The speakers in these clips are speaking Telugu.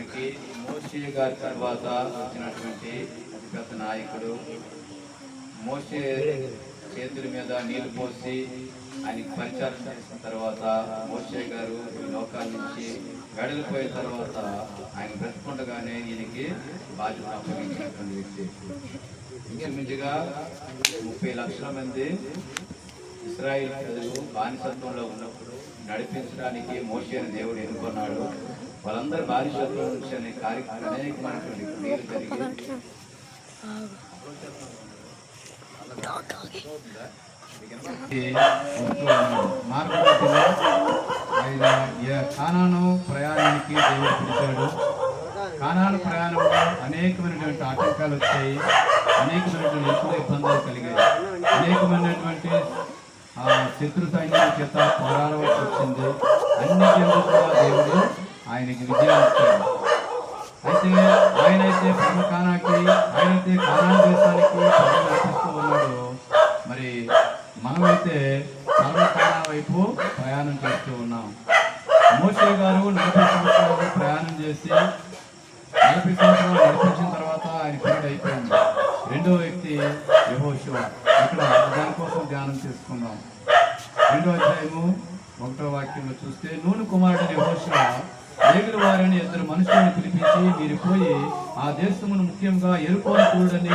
మనకి మోషే గారి తర్వాత వచ్చినటువంటి అతిపెద్ద నాయకుడు. మోషే చేతుల మీద నీళ్లు పోసి ఆయనకి పరిచారం చేసిన తర్వాత మోషే గారు ఈ లోకాల నుంచి వెడలిపోయిన తర్వాత ఆయన బ్రతుకుండగానే ఈయనకి బాధ్యత అప్పగించినటువంటి వ్యక్తి. ఇంచుమించుగా 30 లక్షల మంది ఇశ్రాయేలు ప్రజలు బానిసత్వంలో ఉన్నప్పుడు నడిపించడానికి మోషేని దేవుడు ఎన్నుకున్నాడు. వాళ్ళందరూ బానిసత్వం నుంచి అనే కార్యక్రమం అనేకమైనటువంటి క్రియలు జరిగి మార్గంలో ఆయన కానాను ప్రయాణానికి దేవుడు పిలిచాడు. కానాను ప్రయాణంలో అనేకమైనటువంటి ఆటంకాలు వచ్చాయి, అనేకమైనటువంటి ఎక్కువ ఇబ్బందులు కలిగాయి, అనేకమైనటువంటి శత్రు సైన్యం చేత పోరాడవలసి వచ్చింది. అన్నిటిలో కూడా దేవుడు ఆయనకి విజయం ఇచ్చాడు. అయితే ఆయనైతే పరమకానాకి, ఆయనైతే కానాను దేశానికి నడిపిస్తూ ఉన్నాడు. మరి మనమైతే పరమకానా వైపు ప్రయాణం చేస్తూ ఉన్నాం. మోషే గారు 40 సంవత్సరాలు ప్రయాణం చేసి 40 సంవత్సరాలు నడిపించిన తర్వాత ఆయన పీరియడ్ అయిపోయింది. రెండో వ్యక్తి యెహోషువ. ఇక్కడ దానికోసం ధ్యానం చేసుకుందాం. 2వ అధ్యాయము 1వ వాక్యంలో చూస్తే, నూను కుమారుడు యెహోషువ ఏగుల వారిని 2 మనుషులను పిలిపించి, మీరు పోయి ఆ దేశమును ముఖ్యంగా యెరికోను చూడని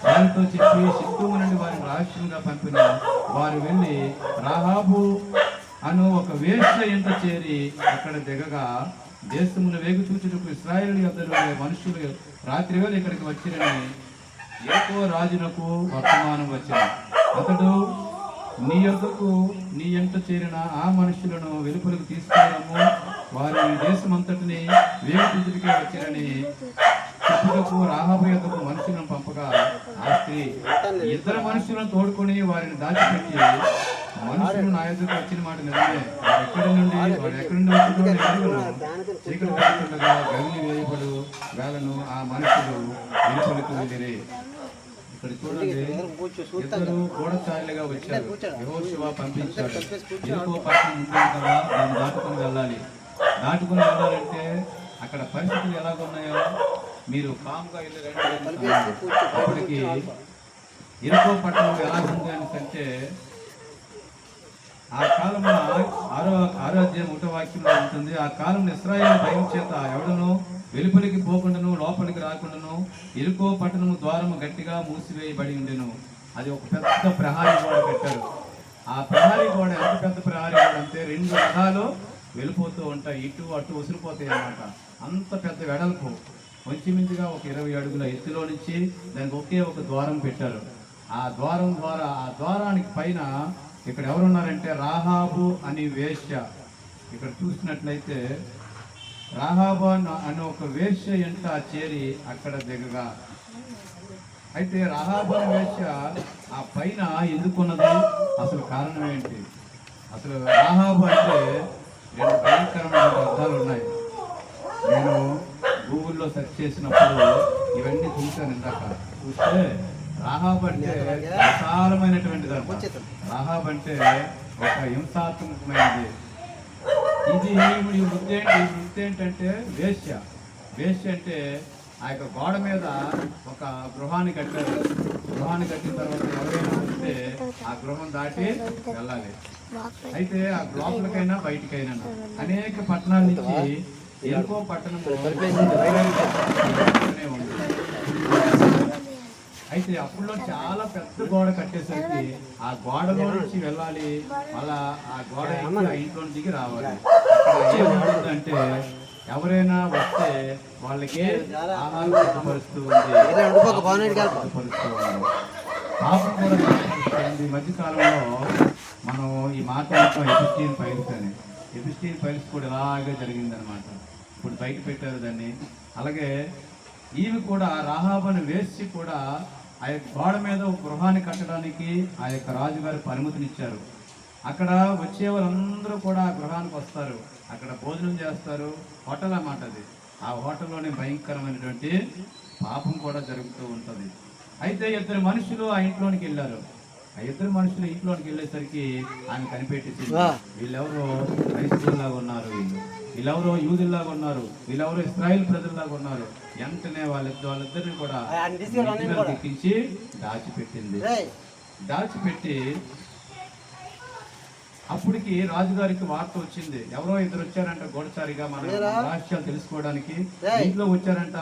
వారితో చెప్పి సిక్కుము నుండి వారిని రహస్యంగా పంపిన వారు వెళ్ళి రాహాబు అను ఒక వేశ్య ఇంట చేరి అక్కడ దిగగా, దేశమును వేగు చూచుటకు ఇశ్రాయేలు యొద్దరు మనుషులు రాత్రి వేళ ఇక్కడికి వచ్చిరని యెరికో రాజునకు వర్తమానం వచ్చింది. అతడు నీ యొద్దకు నీ ఎంట చేరిన ఆ మనుషులను వెలుపలకు తీసుకురాము, వారి దేశమంతటిని వేగు చూచుటకే వచ్చిరని చెప్పుటకు రాహాబు యొద్దకు మనుషులను పంపగా, ఆ స్త్రీ 2 మనుషులను తోడుకొని వారిని దాచిపెట్టి, మనుషులు నా యొద్దకు వచ్చిన మాట నిజమే, వాడు ఎక్కడి నుండి వచ్చిందో చీకటి పడుతుండగా గవిని వేయబడు వేళను ఆ మనుషులు వెలుపలకు వెళ్ళిరి. ఇక్కడ చూడండి, 2 గూఢచారులుగా వచ్చారు. యెహోషువ పంపించాడు. యెరికో పట్టణం ఉంటుంది కదా, దాన్ని దాటుకుని వెళ్ళాలంటే అక్కడ పరిస్థితులు ఎలాగున్నాయో మీరు కామ్గా వెళ్ళి అప్పటికి యెరికో పట్టణం ఎలా ఉంది అంటే, ఆ కాలంలో 6వ అధ్యాయం 1వ వాక్యంలో ఉంటుంది, ఆ కాలంలో ఇశ్రాయేలు భయం చేత ఎవడను వెలుపలికి పోకుండాను లోపలికి రాకుండాను యెరికో పట్టణము ద్వారము గట్టిగా మూసివేయబడి ఉండెను. అది ఒక పెద్ద ప్రహారీ గోడ కట్టారు. ఆ ప్రహారీ గోడ ఎంత పెద్ద ప్రహారీ గోడ అంటే 2 రథాలు వెళ్ళిపోతూ ఉంటాయి, ఇటు అటు ఉసిరిపోతాయి అన్నమాట. అంత పెద్ద వెడల్పు, కొంచెమించుగా ఒక 20 అడుగుల ఎత్తులో నుంచి దానికి ఒకే ఒక ద్వారం పెట్టారు. ఆ ద్వారం ద్వారా, ఆ ద్వారానికి పైన ఇక్కడ ఎవరున్నారంటే రాహాబు అని వేశ్య. ఇక్కడ చూసినట్లయితే రాహాబు అనే ఒక వేశ్య ఎంట చేరి అక్కడ దిగగా, అయితే రాహాబు అనే వేశ్య ఆ పైన ఎందుకున్నది, అసలు కారణం ఏంటి? అసలు రాహాబు అంటే 2 భయంకరమైన అర్థాలు ఉన్నాయి. నేను గూగుల్లో సెర్చ్ చేసినప్పుడు ఇవన్నీ చూశాను. ఇందాక చూస్తే రాహాబు అంటే విశాలమైనటువంటిది అంట. రాహాబు అంటే ఒక హింసాత్మకమైనది. ఈ వృత్తి ఏంటంటే వేశ్య అంటే ఆ యొక్క గోడ మీద ఒక గృహాన్ని కట్టారు. గృహాన్ని కట్టిన తర్వాత ఎవరైనా వస్తే ఆ గృహం దాటి వెళ్ళాలి. అయితే ఆ లోపలికైనా బయటికైనా అనేక పట్టణాల నుంచి యెరికో పట్టణం ఉంది. అయితే అప్పుడులో చాలా పెద్ద గోడ కట్టేసరికి ఆ గోడలో నుంచి వెళ్ళాలి, అలా ఆ గోడ ఆ ఇంట్లో దిగి రావాలి. ఏమవుతుందంటే ఎవరైనా వస్తే వాళ్ళకి ఆహారం సిద్ధపరుస్తూ ఉంది, పాపం కూడా సిద్ధపరుస్తుంది. ఈ మధ్యకాలంలో మనం ఈ మాట ఎపిస్టీన్ ఫైల్స్ కూడా ఇలాగే జరిగిందనమాట. ఇప్పుడు బయట పెట్టారు దాన్ని. అలాగే ఈమె కూడా రాహాబు అనే వేశ్య కూడా ఆ యొక్క గోడ మీద ఒక గృహాన్ని కట్టడానికి ఆ యొక్క రాజుగారు పరిమితినిచ్చారు. అక్కడ వచ్చే వాళ్ళందరూ కూడా ఆ గృహానికి వస్తారు, అక్కడ భోజనం చేస్తారు. హోటల్ అన్నమాట అది. ఆ హోటల్లోనే భయంకరమైనటువంటి పాపం కూడా జరుగుతూ ఉంటుంది. అయితే 2 మనుషులు ఆ ఇంట్లోనికి వెళ్ళారు. ఆ 2 మనుషులు ఇంట్లోనికి వెళ్ళేసరికి ఆమె కనిపెట్టేసి, వీళ్ళెవరో క్రైస్తవులాగా ఉన్నారు, వీళ్ళెవరో యూదుల్లాగా ఉన్నారు, వీళ్ళెవరో ఇశ్రాయేల్ ప్రజల్లాగా ఉన్నారు. వెంటనే వాళ్ళిద్దరిని కూడా ఎక్కించి దాచిపెట్టింది. దాచిపెట్టి అప్పటికి రాజుగారికి వార్త వచ్చింది, ఎవరో ఇద్దరు వచ్చారంట గూఢచారిగా మన రహస్యాలు తెలుసుకోవడానికి, ఇంట్లో వచ్చారంట,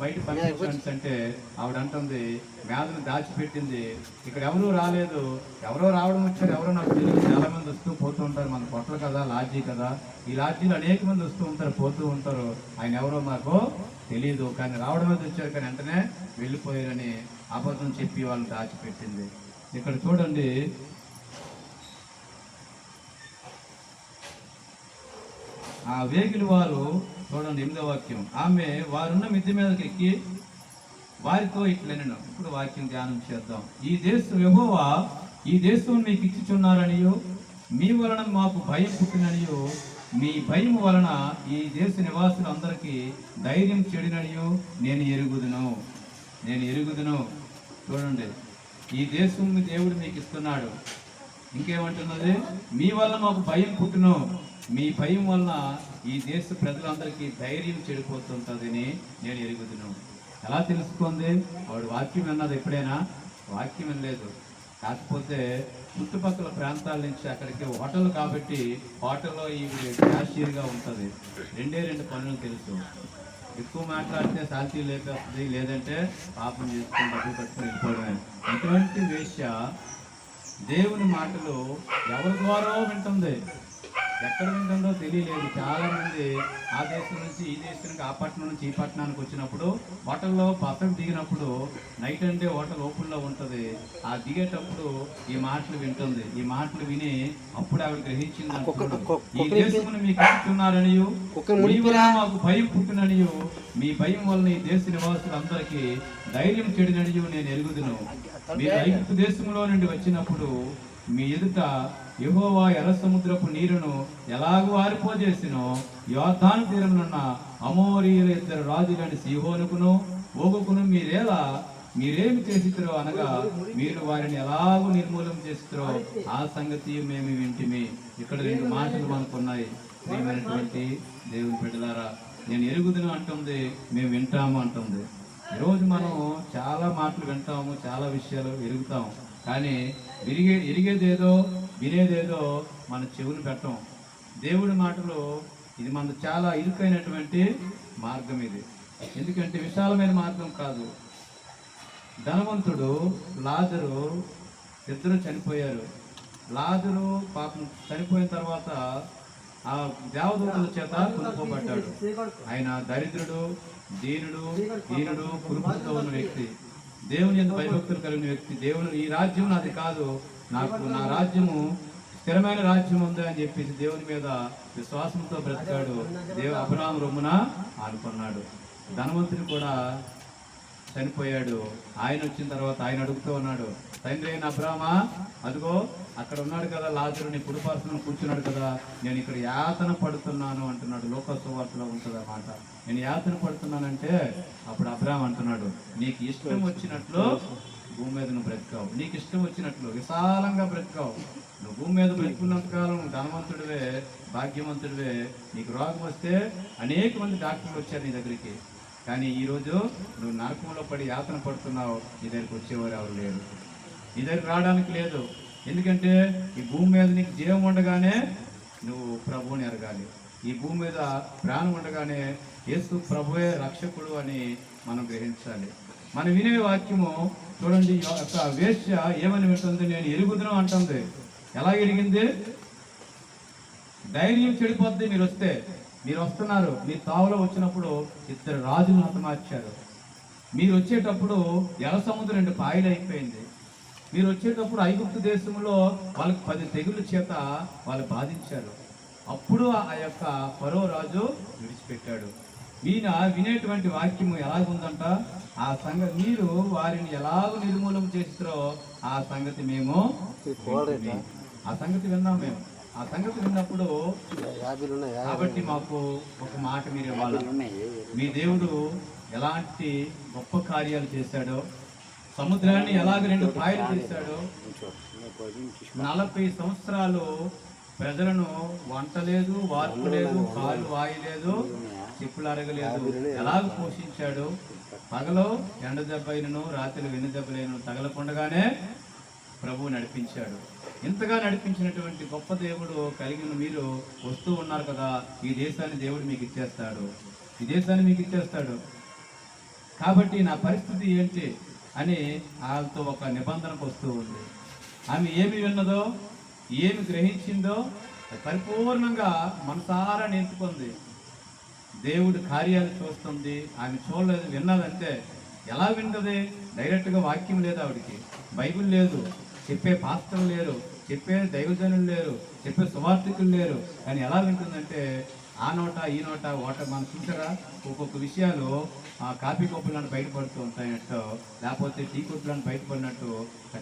బయట పంపించండి అంటే ఆవిడ అంటుంది, వ్యాధులు దాచిపెట్టింది, ఇక్కడ ఎవరూ రాలేదు, ఎవరో రావడం వచ్చారు, ఎవరో నాకు తెలియదు, చాలా మంది వస్తూ పోతూ ఉంటారు, మన కొట్టలు కదా, లాడ్జీ కదా, ఈ లాడ్జీలో అనేక మంది వస్తూ ఉంటారు, పోతూ ఉంటారు, ఆయన ఎవరో మాకు తెలియదు, కానీ రావడం మీద వచ్చారు, కానీ వెంటనే వెళ్ళిపోయారని అబద్ధం చెప్పి వాళ్ళు దాచిపెట్టింది. ఇక్కడ చూడండి, ఆ వేగిలి వారు చూడండి 8వ వాక్యం, ఆమె వారున్న మిద్దె మీదకి ఎక్కి వారితో ఇట్లనెను. ఇప్పుడు వాక్యం ధ్యానం చేద్దాం. ఈ దేశం యెహోవా ఈ దేశం మీకు ఇచ్చిచున్నారనియో, మీ వలన మాకు భయం పుట్టిననియో, మీ భయం వలన ఈ దేశ నివాసులందరికీ ధైర్యం చెడిననియో నేను ఎరుగుదును. చూడండి, ఈ దేశం దేవుడు మీకు ఇస్తున్నాడు. ఇంకేమంటున్నది, మీ వల్ల మాకు భయం పుట్టును, మీ భయం వలన ఈ దేశ ప్రజలందరికీ ధైర్యం చెడిపోతుంటుందని నేను ఎరుగుదును. ఎలా తెలుసుకుంది? ఆవిడ వాక్యం విన్నది ఎప్పుడైనా? వాక్యం వినలేదు. కాకపోతే చుట్టుపక్కల ప్రాంతాల నుంచి అక్కడికి హోటల్ కాబట్టి హోటల్లో ఈవిడ క్యాషియర్గా ఉంటుంది. 2 పనులు తెలుసు. ఎక్కువ మాట్లాడితే శాంతి లేపేస్తుంది, లేదంటే పాపం చేసుకుని డబ్బులు కట్టుకుని వెళ్ళిపోవడమే. ఇటువంటి వేశ్య దేవుని మాటలు ఎవరి ద్వారా వింటుంది, ఎక్కడ వింటుందో తెలియలేదు. చాలా మంది ఆ దేశం నుంచి ఈ దేశానికి, ఆ పట్టణం నుంచి ఈ పట్టణానికి వచ్చినప్పుడు హోటల్లో బసకు దిగినప్పుడు నైట్ అంటే హోటల్ ఓపెన్లో ఉంటుంది, ఆ దిగేటప్పుడు ఈ మాటలు వింటుంది. ఈ మాటలు విని అప్పుడు ఆవిడ గ్రహించింది, ఈ దేశమును మీకు ఇస్తున్నారనియు, మీ వలన మాకు భయం పుట్టిననియు, మీ భయం వలన ఈ దేశ నివాసులందరికీ ధైర్యం చెడిననియు నేను ఎరుగుదును. మీరు ఐగుప్తు దేశంలో నుండి వచ్చినప్పుడు మీ ఎదుట యెహోవా ఎర్ర సముద్రపు నీరును ఎలాగూ ఆరిపోజేసినో, యోర్దాను తీరమునున్న అమోరీయుల 2 రాజులని సీహోనుకును ఓగుకును మీరేమి చేసిరో అనగా, మీరు వారిని ఎలాగూ నిర్మూలన చేసిరో ఆ సంగతి మేము వింటిమి. ఇక్కడ 2 మాటలు మనకున్నాయి. ప్రియమైనటువంటి దేవుని బిడ్డలారా, నేను ఎరుగుదును అంటుంది, మేము వింటాము అంటుంది. ఈరోజు మనం చాలా మాటలు వింటాము, చాలా విషయాలు ఎరుగుతాము, కానీ ఎరిగేదేదో వినేదేదో మన చెవులు పెట్టం. దేవుడి మాటలు ఇది మనకు చాలా ఇరుకైనటువంటి మార్గం ఇది. ఎందుకంటే విశాలమైన మార్గం కాదు. ధనవంతుడు లాజరు ఇద్దరు చనిపోయారు. లాజరు పాపం చనిపోయిన తర్వాత ఆ దేవదూతల చేత కొనుక్కోబడ్డాడు. ఆయన దరిద్రుడు, దీనుడు, కురుపుతో ఉన్న వ్యక్తి, దేవుని యందు భయభక్తులు కలిగిన వ్యక్తి. దేవుని ఈ రాజ్యం నాది కాదు, నా రాజ్యము స్థిరమైన రాజ్యం ఉంది అని చెప్పేసి దేవుని మీద విశ్వాసంతో బ్రతికాడు. అబ్రహాము రొమ్మున ఆనుకున్నాడు. ధనవంతుడు కూడా చనిపోయాడు. ఆయన వచ్చిన తర్వాత ఆయన అడుగుతూ ఉన్నాడు, తండ్రి అయిన అబ్రహామా, అదిగో అక్కడ ఉన్నాడు కదా లాజరు, నీ కుడిపార్శ్వన కూర్చున్నాడు కదా, నేను ఇక్కడ యాతన పడుతున్నాను అంటున్నాడు. లోక సువార్తలో ఉంటుంది ఆ మాట. నేను యాతన పడుతున్నానంటే అప్పుడు అబ్రహాం అంటున్నాడు, నీకు ఇష్టం వచ్చినట్లు భూమి మీద నువ్వు బ్రతికావు, నీకు ఇష్టం వచ్చినట్లు విశాలంగా బ్రతికావు. నువ్వు భూమి మీద బ్రతుకున్నంత కాలం ధనవంతుడివే, భాగ్యవంతుడివే. నీకు రోగం వస్తే అనేక మంది డాక్టర్లు వచ్చారు నీ దగ్గరికి, కానీ ఈరోజు నువ్వు నరకంలో పడి యాతన పడుతున్నావు. నీ దగ్గరికి వచ్చేవారు ఎవరు లేరు, నీ దగ్గరికి రావడానికి లేదు. ఎందుకంటే ఈ భూమి మీద నీకు జీవం ఉండగానే నువ్వు ప్రభువుని ఎరగాలి. ఈ భూమి మీద ప్రాణం ఉండగానే యేసు ప్రభువే రక్షకుడు అని మనం గ్రహించాలి. మనం వినే వాక్యము చూడండి, యొక్క వేశ్య ఏమని వింటుంది? నేను ఎరుగుదును అంటుంది. ఎలా ఎరిగింది? ధైర్యం చెడిపోద్ది. మీరు వస్తున్నారు, మీ తావులో వచ్చినప్పుడు 2 రాజులు హతమార్చారు. మీరు వచ్చేటప్పుడు ఎర్ర సముద్రం 2 పాయలు అయిపోయింది. మీరు వచ్చేటప్పుడు ఐగుప్తు దేశంలో వాళ్ళకి 10 తెగుళ్ళ చేత వాళ్ళు బాధించారు. అప్పుడు ఆ యొక్క ఫరో రాజు విడిచిపెట్టాడు. ఈయన వినేటువంటి వాక్యము ఎలాగుందంట, ఆ సంగతి మీరు వారిని ఎలాగ నిర్మూలన చేస్తారో ఆ సంగతి మేము ఆ సంగతి విన్నాం. మేము ఆ సంగతి విన్నప్పుడు కాబట్టి మాకు ఒక మాట మీరు ఇవ్వాలి. మీ దేవుడు ఎలాంటి గొప్ప కార్యాలు చేశాడో, సముద్రాన్ని ఎలాగ 2 పాయలు చేశాడో, 40 సంవత్సరాలు ప్రజలను వంట లేదు, వార్పు లేదు, కాలు వాయలేదు, చెప్పులు అరగలేదు, ఎలాగ పోషించాడు. పగలో ఎండ దెబ్బైనను, రాత్రి వెన్ను దెబ్బలైనను తగలకుండగానే ప్రభువు నడిపించాడు. ఇంతగా నడిపించినటువంటి గొప్ప దేవుడు కలిగిన మీరు వస్తూ ఉన్నారు కదా, ఈ దేశాన్ని దేవుడు మీకు ఇచ్చేస్తాడు, ఈ దేశాన్ని మీకు ఇచ్చేస్తాడు. కాబట్టి నా పరిస్థితి ఏంటి అని వాళ్ళతో ఒక నిబంధనకు వస్తూ ఉంది. ఆమె ఏమి విన్నదో, ఏమి గ్రహించిందో పరిపూర్ణంగా మనసారా నేర్చుకుంది. దేవుడు కార్యాలు చూస్తుంది, ఆమె చూడలేదు, విన్నదంటే. ఎలా విన్నది? డైరెక్ట్గా వాక్యం లేదు ఆవిడికి, బైబిల్ లేదు, చెప్పే పాస్టర్లు లేరు, చెప్పే దైవజనులు లేరు, చెప్పే సువార్థికులు లేరు. కానీ ఎలా వింటుందంటే ఆ నోట ఈ నోట మనం చూసారా, ఒక్కొక్క విషయాలు కాఫీ కప్పులను బయటపడుతూ ఉంటాయన్నట్టు, లేకపోతే టీ కొట్టులను బయటపడినట్టు,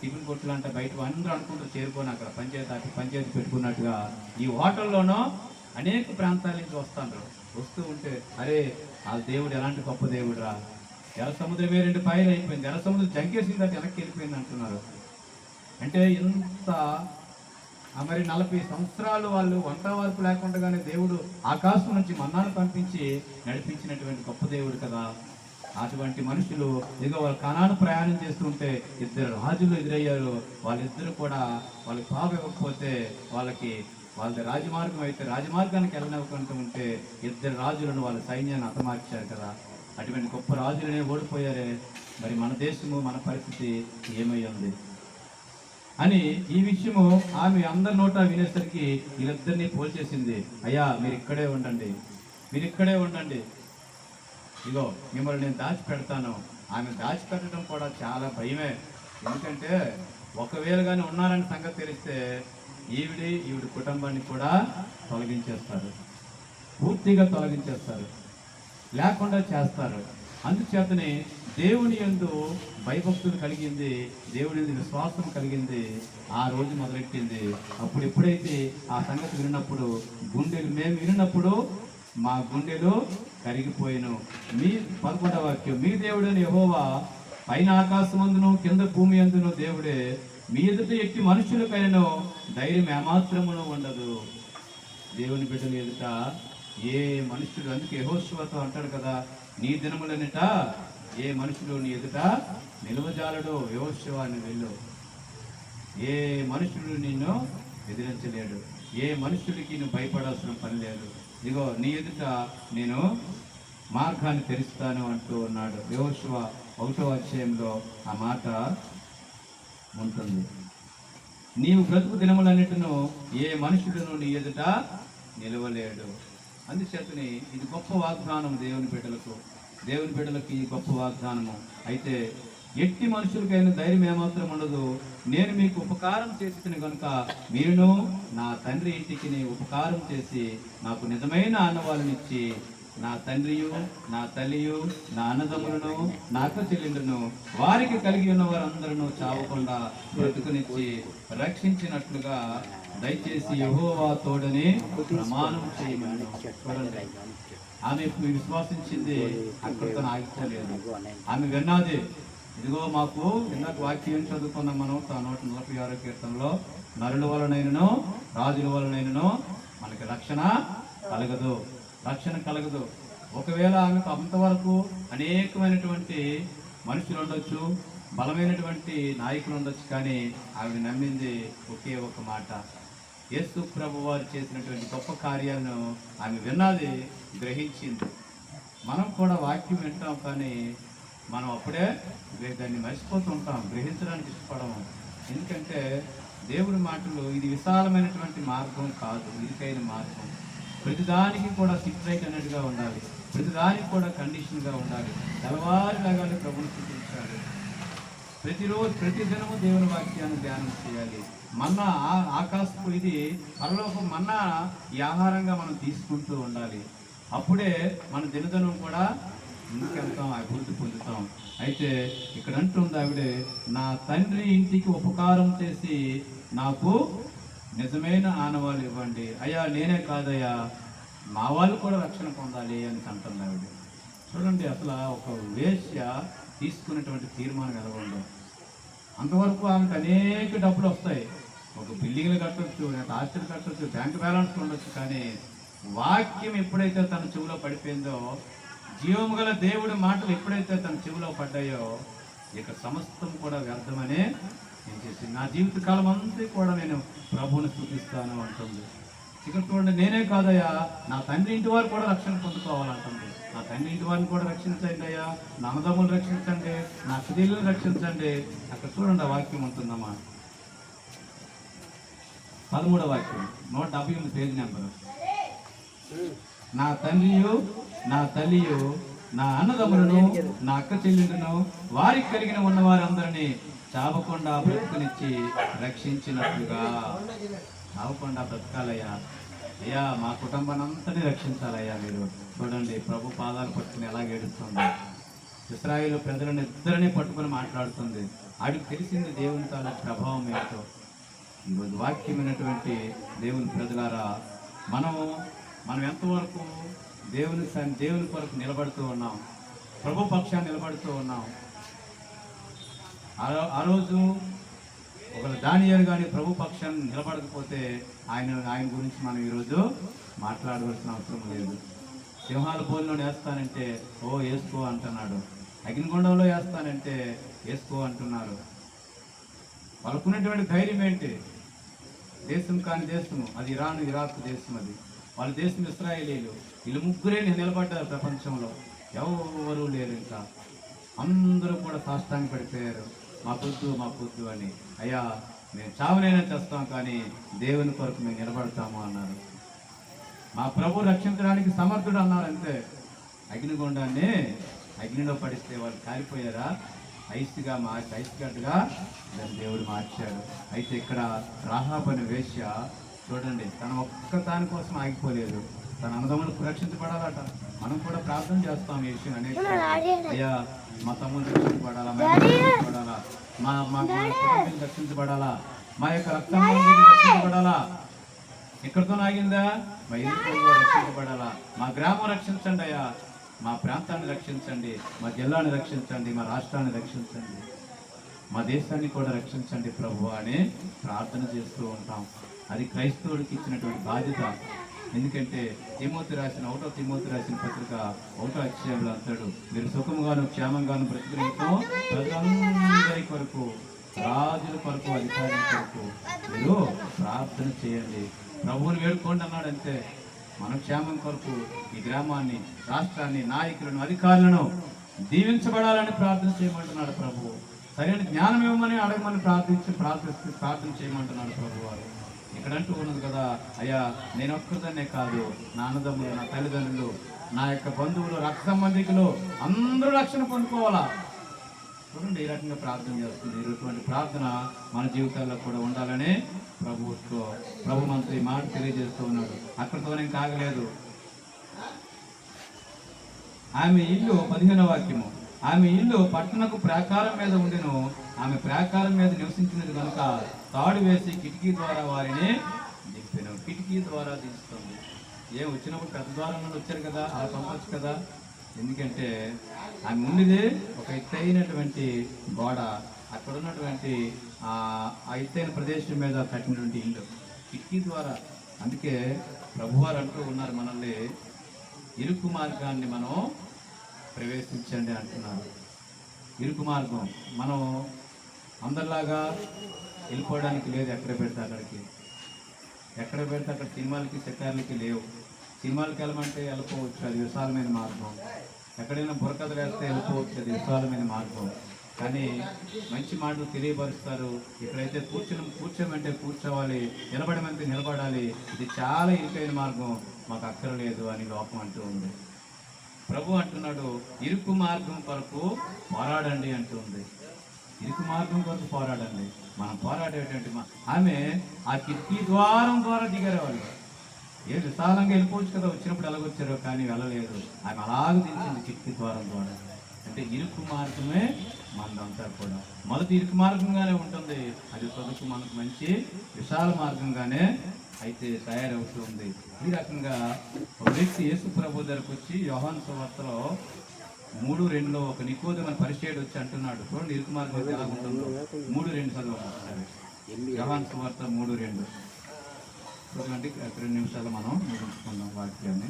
టిఫిన్ కొట్టులు అంటే బయట అందరూ అనుకుంటూ చేరుకొని అక్కడ పంచాయతీ పెట్టుకున్నట్టుగా ఈ హోటల్లోనూ అనేక ప్రాంతాల నుంచి వస్తాను. వస్తూ ఉంటే అరే ఆ దేవుడు ఎలాంటి గొప్ప దేవుడు రా, ఎర్ర సముద్రమే 2 పాయలు అయిపోయింది, ఎర్ర సముద్రం జంకేసింది, అది వెనక్కి వెళ్ళిపోయింది అంటున్నారు. అంటే ఇంత మరి 40 సంవత్సరాలు వాళ్ళు వంట వరకు లేకుండానే దేవుడు ఆకాశం నుంచి మన్నాను పంపించి నడిపించినటువంటి గొప్ప దేవుడు కదా. అటువంటి మనుషులు ఇదిగో వాళ్ళు కనాను ప్రయాణం చేస్తుంటే 2 రాజులు ఎదురయ్యారు. వాళ్ళిద్దరు కూడా వాళ్ళకి పాప ఇవ్వకపోతే వాళ్ళది రాజమార్గం అయితే రాజమార్గానికి వెళ్ళనివ్వకుండా ఉంటే 2 రాజులను వాళ్ళ సైన్యాన్ని హతమార్చారు కదా. అటువంటి గొప్ప రాజులనే ఓడిపోయారే. మరి మన దేశము, మన పరిస్థితి ఏమై ఉంది అని ఈ విషయము ఆమె అందరి నోట వినేసరికి వీళ్ళిద్దరినీ పోల్చేసింది. అయ్యా మీరు ఇక్కడే ఉండండి, మీరు ఇక్కడే ఉండండి, ఇగో మిమ్మల్ని నేను దాచిపెడతాను. ఆమె దాచిపెట్టడం కూడా చాలా భయమే. ఎందుకంటే ఒకవేళ కానీ ఉన్నారని సంగతి తెలిస్తే ఈవిడి కుటుంబాన్ని కూడా తొలగించేస్తారు, పూర్తిగా తొలగించేస్తారు, లేకుండా చేస్తారు. అందుచేతనే దేవుని యందు భయభక్తులు కలిగింది, దేవుని యందు విశ్వాసం కలిగింది, ఆ రోజు మొదలెట్టింది. అప్పుడు ఎప్పుడైతే ఆ సంగతి విన్నప్పుడు మేము విన్నప్పుడు మా గుండెలు కరిగిపోయిను. మీ 11వ వాక్యం, మీ దేవుడని యెహోవా పైన ఆకాశమందును కింద భూమి అందును దేవుడే, మీ ఎదుట ఎట్టి మనుషులకైనను ధైర్యం ఏమాత్రమును ఉండదు. దేవుని బిడ్డల ఎదుట ఏ మనుషుడు, అందుకే యెహోషువతో అంటాడు కదా, నీ దినములనిట ఏ మనుషుడు నీ ఎదుట నిలువజాలడు. యెహోషువాని వెళ్ళు, ఏ మనుషుడు నిన్ను ఎదిరించలేడు, ఏ మనుషుడికి నువ్వు భయపడాల్సిన పని లేదు. ఇదిగో నీ ఎదుట నేను మార్గాన్ని తెరుస్తాను అంటూ ఉన్నాడు. యెహోషువ 1వ అధ్యాయంలో ఆ మాట ఉంటుంది. నీవు బ్రతుకు దినములన్నిటిను ఏ మనుషుడును నీ ఎదుట నిలవలేడు. అందుచేతని ఇది గొప్ప వాగ్దానం దేవుని బిడ్డలకి గొప్ప వాగ్దానము. అయితే ఎట్టి మనుషులకైనా ధైర్యం ఏమాత్రం ఉండదు. నేను మీకు ఉపకారం చేసిన కనుక మీరును నా తండ్రి ఇంటికి ఉపకారం చేసి నాకు నిజమైన ఆనవాళ్ళనిచ్చి నా తండ్రియు నా తల్లియు నా అన్నదమ్ములను నా అక్క చెల్లెళ్ళను వారికి కలిగి ఉన్న వారందరూ చావకుండా బ్రతుకునిచ్చి రక్షించినట్లుగా దయచేసి యెహోవా తోడని ప్రమాణం చేయమని. చూడండి, ఆమె విశ్వాసించింది, అక్కడితో ఆగిపోలేదు. ఆమె విన్నది. ఇదిగో మాకు ఇందాక వాక్యం చదువుకున్నాం మనం 146వ కీర్తనలో, నరుల వలనైనను రాజుల వలనైనను మనకి రక్షణ కలగదు. ఒకవేళ ఆమెకు అంతవరకు అనేకమైనటువంటి మనుషులు ఉండొచ్చు, బలమైనటువంటి నాయకులు ఉండొచ్చు, కానీ ఆవిడ నమ్మింది ఒకే ఒక మాట. యేసు ప్రభు వారు చేసినటువంటి గొప్ప కార్యాలను ఆమె విన్నది, గ్రహించింది. మనం కూడా వాక్యం వింటాం, కానీ మనం అప్పుడే దాన్ని మర్చిపోతూ ఉంటాం, గ్రహించడానికి ఇష్టపడము. ఎందుకంటే దేవుడి మాటలు ఇది విశాలమైనటువంటి మార్గం కాదు, ఇరుకైన మార్గం. ప్రతిదానికి కూడా సిట్ రైట్ అన్నట్టుగా ఉండాలి, ప్రతిదానికి కూడా కండిషన్గా ఉండాలి. తెల్లవారిలాగానే ప్రభుని చూపించాలి. ప్రతిరోజు ప్రతిదినము దేవుని వాక్యాన్ని ధ్యానం చేయాలి. మన్నా ఆకాశపు ఇది పరలోకం మన్నా ఈ ఆహారంగా మనం తీసుకుంటూ ఉండాలి. అప్పుడే మన దినదినం కూడా ముందుకెళ్తాం, అభివృద్ధి పొందుతాం. అయితే ఇక్కడ అంటుంది ఆవిడే, నా తండ్రి ఇంటికి ఉపకారం చేసి నాకు నిజమైన ఆనవాళ్ళు ఇవ్వండి. అయ్యా నేనే కాదయ్యా, మా వాళ్ళు కూడా రక్షణ పొందాలి అని అంటుంది ఆవిడ. చూడండి, అసలు ఒక వేశ్య తీసుకున్నటువంటి తీర్మానం ఎలా ఉండదు. అంతవరకు ఆమెకు అనేక డబ్బులు వస్తాయి, ఒక బిల్డింగ్లు కట్టొచ్చు, లేకపోతే ఆస్తులు కట్టొచ్చు, బ్యాంక్ బ్యాలెన్స్ ఉండొచ్చు, కానీ వాక్యం ఎప్పుడైతే తన చెవిలో పడిపోయిందో, జీవము గల దేవుడి మాటలు ఎప్పుడైతే తన చెవిలో పడ్డాయో, ఇక సమస్తం కూడా వ్యర్థమనే నేను చేసి నా జీవిత కాలం అంతా కూడా నేను ప్రభువుని స్తుతిస్తాను అంటుంది. ఇక్కడ చూడండి, నేనే కాదయ్యా, నా తండ్రి ఇంటి వారు కూడా రక్షణ పొందుకోవాలంటుంది. నా తండ్రి ఇంటి వారిని కూడా రక్షించండి అయ్యా, నా అన్నదమ్ములు రక్షించండి, నా పిల్లలను రక్షించండి. అక్కడ చూడండి, ఆ వాక్యం ఉంటుందమ్మా. 13వ వాక్యం, 178 పేజీ నెంబరు. నా తండ్రియు, నా తల్లియు, నా అన్నదమ్ములను, నా అక్క చెల్లెలను, వారికి కలిగిన ఉన్న వారందరినీ చావకుండా బ్రతుకునిచ్చి రక్షించినట్లుగా. చావకుండా బ్రతకాలయ్యా, అయ్యా మా కుటుంబాన్ని అంతని రక్షించాలయ్యా మీరు. చూడండి, ప్రభు పాదాలు పట్టుకుని ఎలా ఏడుస్తుంది. ఇశ్రాయేలు ప్రజలను ఇద్దరిని పట్టుకుని మాట్లాడుతుంది. ఆడికి తెలిసింది దేవుని తాలూ ప్రభావం ఏంటో. ఈరోజు వాక్యమైనటువంటి దేవుని ప్రజలారా, మనం ఎంతవరకు దేవుని కొరకు నిలబడుతూ ఉన్నాం, ప్రభు పక్షాన్ని నిలబడుతూ ఉన్నాం. ఆ రోజు ఒకరు దానియేలు కానీ ప్రభు పక్షాన్ని నిలబడకపోతే ఆయన గురించి మనం ఈరోజు మాట్లాడవలసిన అవసరం లేదు. సింహాల బోన్లో వేస్తానంటే వేసుకో అంటున్నాడు, అగ్నిగుండంలో వేస్తానంటే వేసుకో అంటున్నారు. వాళ్ళకున్నటువంటి ధైర్యం ఏంటి? దేశం కాని దేశము అది ఇరాక్ దేశం, అది వాళ్ళ దేశం ఇశ్రాయేలీలు. వీళ్ళు ముగ్గురే నిలబడ్డారు ప్రపంచంలో, ఎవరు లేరు. ఇంకా అందరూ కూడా సాష్టాంగ పడిపోయారు, మా పొద్దు అని. అయ్యా మేము చావనైనా చేస్తాం, కానీ దేవుని కొరకు మేము నిలబడతాము అన్నారు. మా ప్రభు రక్షించడానికి సమర్థుడు అన్నారు. అంతే, అగ్నిగుండాన్ని అగ్నిలో పడిస్తే వాళ్ళు కాలిపోయారా? ఐస్గడ్డగా దాన్ని దేవుడు మార్చాడు. అయితే ఇక్కడ రాహాబు అనే వేశ్య చూడండి, తన ఒక్క దాని కోసం ఆగిపోలేదు, తన అన్నదమ్ములకు రక్షించబడాలట. మనం కూడా ప్రార్థన చేస్తాం ఈ విషయం అనేక. అయ్యా మా తమ్ముడు రక్షించబడాలా, మా రక్షించబడాలా, మా కుటుంబం రక్షించబడాలా, మా యొక్క రక్తం రక్షించబడాలా. ఎక్కడితో ఆగిందా? మా ఇల్లు రక్షించబడాలా. మా గ్రామం రక్షించండి అయ్యా, మా ప్రాంతాన్ని రక్షించండి, మా జిల్లాని రక్షించండి, మా రాష్ట్రాన్ని రక్షించండి, మా దేశాన్ని కూడా రక్షించండి ప్రభు అని ప్రార్థన చేస్తూ ఉంటాం. అది క్రైస్తవుడికి ఇచ్చినటువంటి బాధ్యత. ఎందుకంటే తిమోతి రాసిన 1వ తిమోతి రాసిన పత్రిక 1వ అధ్యాయంలో అంటాడు, మీరు సుఖముగాను క్షేమంగాను బ్రతుకునితో ప్రజలందరి కొరకు, రాజుల కొరకు, అధికారుల కొరకు మీరు ప్రార్థన చేయండి, ప్రభువుని వేడుకోండి అన్నాడు. అంతే, మన క్షేమం కొరకు ఈ గ్రామాన్ని, రాష్ట్రాన్ని, నాయకులను, అధికారులను దీవించబడాలని ప్రార్థన చేయమంటున్నాడు ప్రభు. సరైన జ్ఞానం ఇవ్వమని అడగమని ప్రార్థన చేయమంటున్నాడు ప్రభు వారు. ఇక్కడంటూ ఉన్నది కదా, అయ్యా నేను ఒక్కదాన్నే కాదు, నా అన్నదమ్ములు, నా తల్లిదండ్రులు, నా యొక్క బంధువులు, రక్త సంబంధికులు అందరూ రక్షణ పొందుకోవాలా. చూడండి, ఈ రకంగా ప్రార్థన చేస్తుంది. ఇటువంటి ప్రార్థన మన జీవితాల్లో కూడా ఉండాలని ప్రభు మనతో ఈ మాట తెలియజేస్తూ ఉన్నాడు. అక్కడితోనే కాగలేదు. ఆమె ఇల్లు 15వ వాక్యము, ఆమె ఇల్లు పట్టణకు ప్రాకారం మీద ఉండెను, ఆమె ప్రాకారం మీద నివసించినది కనుక తాడు వేసి కిటికీ ద్వారా వారిని దింపెను. కిటికీ ద్వారా దించుతుంది. వచ్చినప్పుడు పెద్ద ద్వారం నుండి వచ్చారు కదా, అలా పంపచ్చు కదా. ఎందుకంటే ఆమె ఉండేది ఒక ఎత్తైనటువంటి గోడ, అక్కడ ఉన్నటువంటి ఆ ఎత్తైన ప్రదేశం మీద కట్టినటువంటి ఇల్లు, కిటికీ ద్వారా. అందుకే ప్రభువారు అంటూ ఉన్నారు, మనల్ని ఇరుకు మార్గాన్ని మనం ప్రవేశించండి అంటున్నారు. ఇరుకు మార్గం మనం అందరిలాగా వెళ్ళిపోవడానికి లేదు. ఎక్కడ పెడితే అక్కడికి, ఎక్కడ పెడితే అక్కడ సినిమాలకి, షికార్లకి లేవు. సినిమాలకి వెళ్ళమంటే వెళ్ళిపోవచ్చు, అది విశాలమైన మార్గం. ఎక్కడైనా బుర్రకథలు వేస్తే వెళ్ళిపోవచ్చు, అది విశాలమైన మార్గం. కానీ మంచి మాటలు తెలియపరుస్తారు. ఇక్కడైతే కూర్చోమంటే కూర్చోవాలి, నిలబడమంటే నిలబడాలి, ఇది చాలా ఇరుకైన మార్గం, మాకు అక్కర్లేదు అని లోకం అంటూ ఉంది. ప్రభు అంటున్నాడు, ఇరుకు మార్గం కొరకు పోరాడండి అంటుంది. ఇరుకు మార్గం కొరకు పోరాడండి. మనం పోరాడేటువంటి ఆమె ఆ కిటికీ ద్వారం ద్వారా దిగారు. వాళ్ళు విశాలంగా వెళ్ళిపోవచ్చు కదా, వచ్చినప్పుడు ఎలాగొచ్చారో, కానీ వెళ్ళలేదు. ఆమె అలాగ దించింది కిటికీ ద్వారం ద్వారా. అంటే ఇరుకు మార్గమే మనదంతా కూడా. మొదటి ఇరుకు మార్గంగానే ఉంటుంది, అది చదువుకు మనకు మంచి విశాల మార్గంగానే అయితే తయారవుతుంది. ఈ రకంగా ఒక వ్యక్తి యేసు ప్రభు దగ్గరకు వచ్చి యోహాను సువార్తలో 3:2 ఒక నికోదేము పరిచయుడు వచ్చి అంటున్నాడు, చూడండి ఇరుకు మార్గం ఎలా ఉంటుందో. 3:2 చదవండి. యోహాను సువార్త 3:2. చూడండి, 2 నిమిషాలు మనం ముగించుకుందాం వాక్యాన్ని.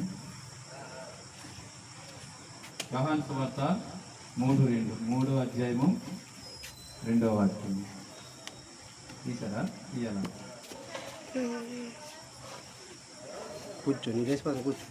యోహాను సువార్త 3:2, 3వ అధ్యాయము 2వ వాక్యం. తీసారా? తీయాలా? కూర్చో, నీ కూర్చో.